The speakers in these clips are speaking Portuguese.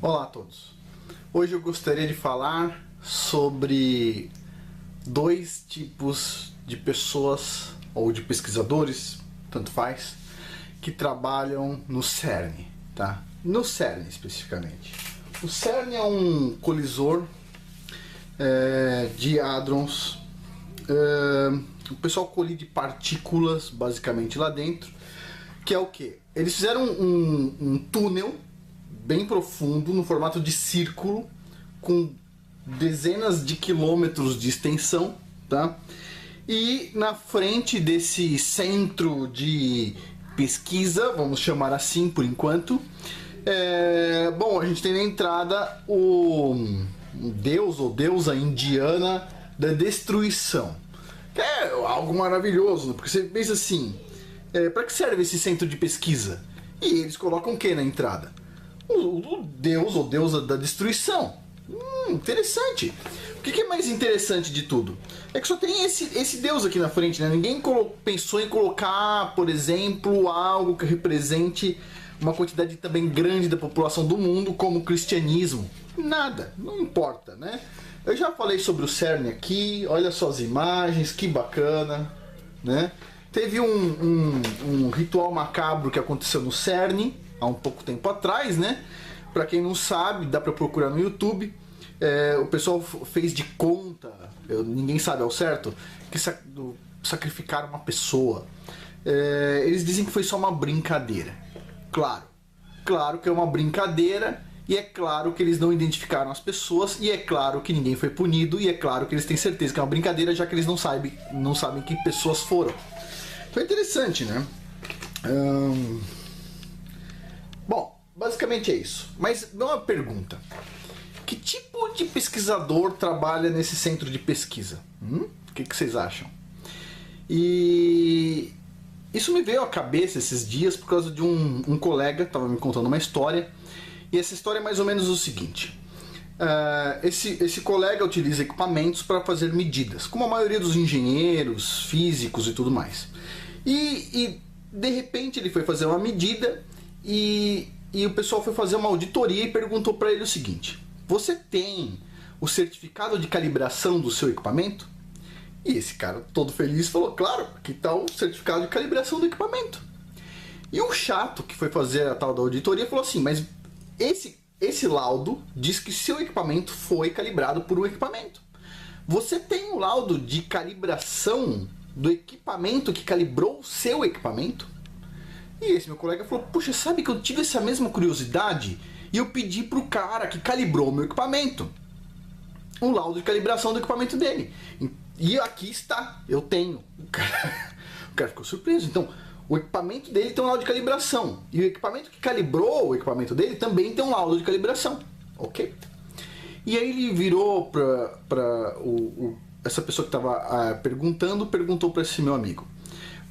Olá a todos. Hoje eu gostaria de falar sobre dois tipos de pessoas ou de pesquisadores, tanto faz, que trabalham no CERN, tá? No CERN especificamente. O CERN é um colisor de hadrons. O pessoal colide partículas basicamente lá dentro, que é o que? Eles fizeram um túnel bem profundo, no formato de círculo, com dezenas de quilômetros de extensão, tá? E na frente desse centro de pesquisa, vamos chamar assim por enquanto, bom, a gente tem na entrada o deus ou deusa indiana da destruição. Que é algo maravilhoso, porque você pensa assim, para que serve esse centro de pesquisa? E eles colocam o que na entrada? O deus ou deusa da destruição. Interessante. O que é mais interessante de tudo? É que só tem esse deus aqui na frente, né? Ninguém pensou em colocar, por exemplo, algo que represente uma quantidade também grande da população do mundo, como o cristianismo. Nada, não importa, né? Eu já falei sobre o CERN aqui, olha só as imagens, que bacana, né? Teve um ritual macabro que aconteceu no CERN há um pouco tempo atrás, né? Pra quem não sabe, dá pra procurar no YouTube. O pessoal fez de conta, ninguém sabe ao certo, que sacrificaram uma pessoa. Eles dizem que foi só uma brincadeira. Claro que é uma brincadeira, e é claro que eles não identificaram as pessoas, e é claro que ninguém foi punido, e é claro que eles têm certeza que é uma brincadeira, já que eles não sabem que pessoas foram. Então é interessante, né? Bom, basicamente é isso. Mas dá uma pergunta. Que tipo de pesquisador trabalha nesse centro de pesquisa? O que vocês acham? E isso me veio à cabeça esses dias por causa de um colega estava me contando uma história. E essa história é mais ou menos o seguinte. Esse colega utiliza equipamentos para fazer medidas, como a maioria dos engenheiros, físicos e tudo mais. E de repente ele foi fazer uma medida e o pessoal foi fazer uma auditoria e perguntou para ele o seguinte: você tem o certificado de calibração do seu equipamento? E esse cara, todo feliz, falou: claro, aqui está o certificado de calibração do equipamento. E o chato que foi fazer a tal da auditoria falou assim: mas esse laudo diz que seu equipamento foi calibrado por um equipamento. Você tem um laudo de calibração do equipamento que calibrou o seu equipamento? E esse meu colega falou: puxa, sabe que eu tive essa mesma curiosidade e eu pedi pro cara que calibrou o meu equipamento um laudo de calibração do equipamento dele. E aqui está, eu tenho. O cara ficou surpreso. Então, o equipamento dele tem um laudo de calibração. E o equipamento que calibrou o equipamento dele também tem um laudo de calibração. Ok? E aí ele virou para essa pessoa que estava perguntou para esse meu amigo: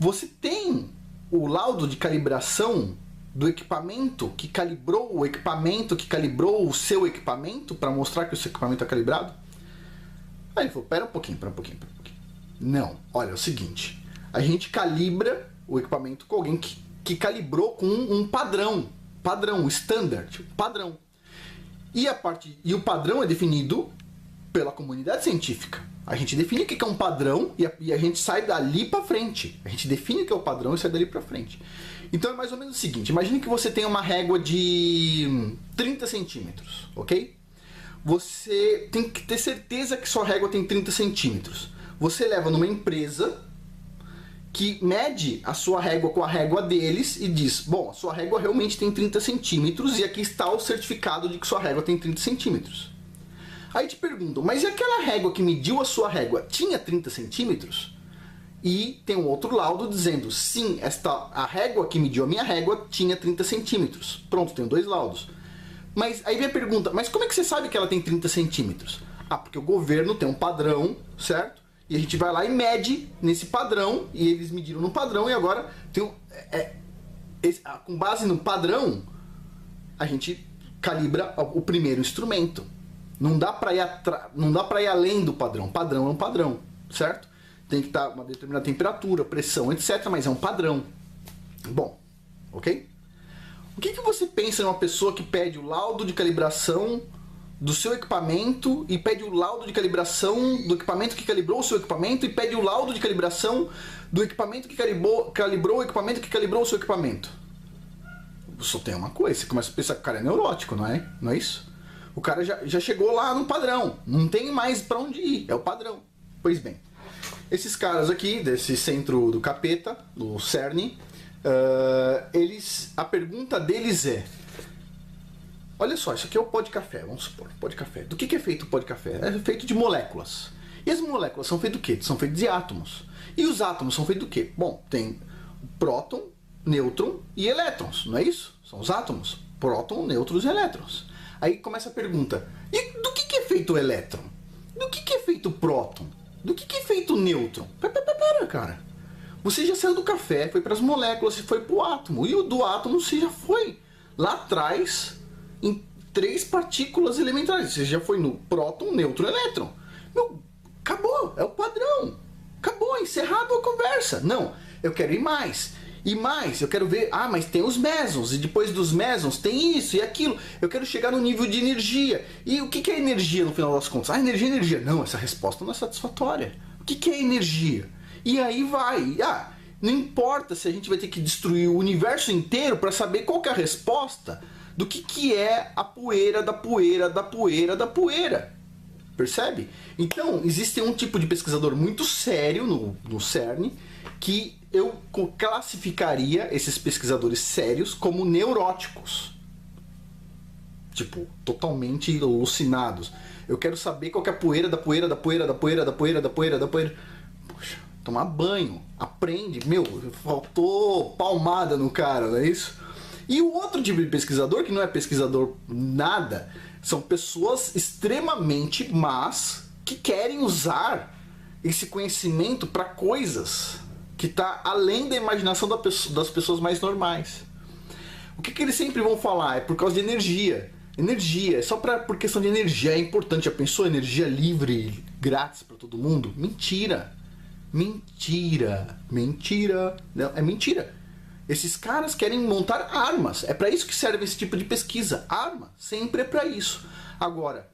você tem o laudo de calibração do equipamento que calibrou o equipamento que calibrou o seu equipamento para mostrar que o seu equipamento é calibrado? Aí ele falou: pera um pouquinho. Não, olha, é o seguinte, a gente calibra o equipamento com alguém que calibrou com um padrão, standard, padrão. E o padrão é definido pela comunidade científica. A gente define o que é um padrão e a gente sai dali para frente. A gente define o que é o padrão e sai dali para frente. Então é mais ou menos o seguinte: imagine que você tem uma régua de 30 centímetros, ok? Você tem que ter certeza que sua régua tem 30 centímetros. Você leva numa empresa que mede a sua régua com a régua deles e diz: bom, a sua régua realmente tem 30 centímetros e aqui está o certificado de que sua régua tem 30 centímetros. Aí te perguntam: mas e aquela régua que mediu a sua régua tinha 30 centímetros? E tem um outro laudo dizendo: sim, a régua que mediu a minha régua tinha 30 centímetros. Pronto, tenho dois laudos. Mas aí vem a pergunta: mas como é que você sabe que ela tem 30 centímetros? Porque o governo tem um padrão, certo? E a gente vai lá e mede nesse padrão, e eles mediram no padrão, e agora tem com base no padrão, a gente calibra o primeiro instrumento. Não dá para ir além do padrão. Padrão é um padrão, certo? Tem que estar uma determinada temperatura, pressão, etc. Mas é um padrão. Bom, ok? O que você pensa numa pessoa que pede o laudo de calibração do seu equipamento e pede o laudo de calibração do equipamento que calibrou o seu equipamento e pede o laudo de calibração do equipamento que calibrou o equipamento que calibrou o seu equipamento? Só tem uma coisa, você começa a pensar que o cara é neurótico, não é? Não é isso? O cara já chegou lá no padrão, não tem mais pra onde ir, é o padrão. Pois bem, esses caras aqui, desse centro do capeta, do CERN, a pergunta deles é: olha só, isso aqui é o pó de café, vamos supor, pó de café. Do que é feito o pó de café? É feito de moléculas. E as moléculas são feitas do quê? São feitas de átomos. E os átomos são feitos do quê? Bom, tem próton, nêutron e elétrons, não é isso? São os átomos. Próton, nêutrons e elétrons. Aí começa a pergunta: e do que é feito o elétron? Do que é feito o próton? Do que é feito o nêutron? Pera, cara. Você já saiu do café, foi para as moléculas e foi para o átomo. E o do átomo você já foi lá atrás em 3 partículas elementares. Você já foi no próton, nêutron e elétron. Meu, acabou, é o padrão. Acabou, encerrado a conversa. Não, eu quero ir mais. E mais, eu quero ver, mas tem os mesons, e depois dos mesons tem isso e aquilo. Eu quero chegar no nível de energia. E o que é energia no final das contas? Energia é energia. Não, essa resposta não é satisfatória. O que é energia? E aí vai. Não importa se a gente vai ter que destruir o universo inteiro para saber qual que é a resposta do que é a poeira da poeira da poeira da poeira. Percebe? Então, existe um tipo de pesquisador muito sério no CERN que eu classificaria esses pesquisadores sérios como neuróticos. Tipo, totalmente alucinados. Eu quero saber qual que é a poeira da poeira da poeira da poeira da poeira da poeira da poeira. Poxa, tomar banho, aprende. Meu, faltou palmada no cara, não é isso? E o outro tipo de pesquisador, que não é pesquisador nada, são pessoas extremamente más que querem usar esse conhecimento para coisas que está além da imaginação das pessoas mais normais. O que eles sempre vão falar? É por causa de energia. Energia, é só por questão de energia, é importante. Já pensou energia livre, grátis para todo mundo? Mentira. Mentira. Mentira. Não, é mentira. Esses caras querem montar armas. É para isso que serve esse tipo de pesquisa. Arma, sempre é para isso. Agora,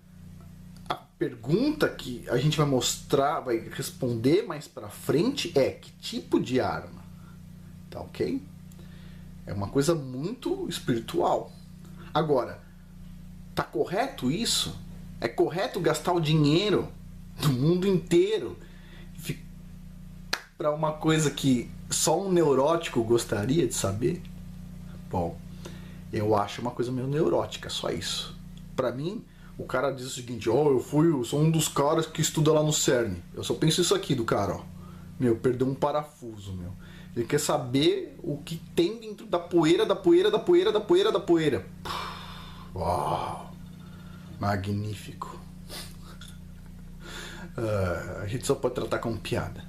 a pergunta que a gente vai mostrar, vai responder mais para frente é: que tipo de arma? Tá ok? É uma coisa muito espiritual. Agora, tá correto isso? É correto gastar o dinheiro do mundo inteiro para uma coisa que só um neurótico gostaria de saber? Bom, eu acho uma coisa meio neurótica, só isso. Para mim, o cara diz o seguinte: eu sou um dos caras que estuda lá no CERN. Eu só penso isso aqui do cara, ó. Meu, perdeu um parafuso, meu. Ele quer saber o que tem dentro da poeira, da poeira, da poeira, da poeira, da poeira. Uau! Magnífico. A gente só pode tratar como piada.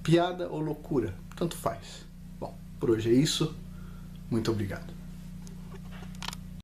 Piada ou loucura, tanto faz. Bom, por hoje é isso. Muito obrigado.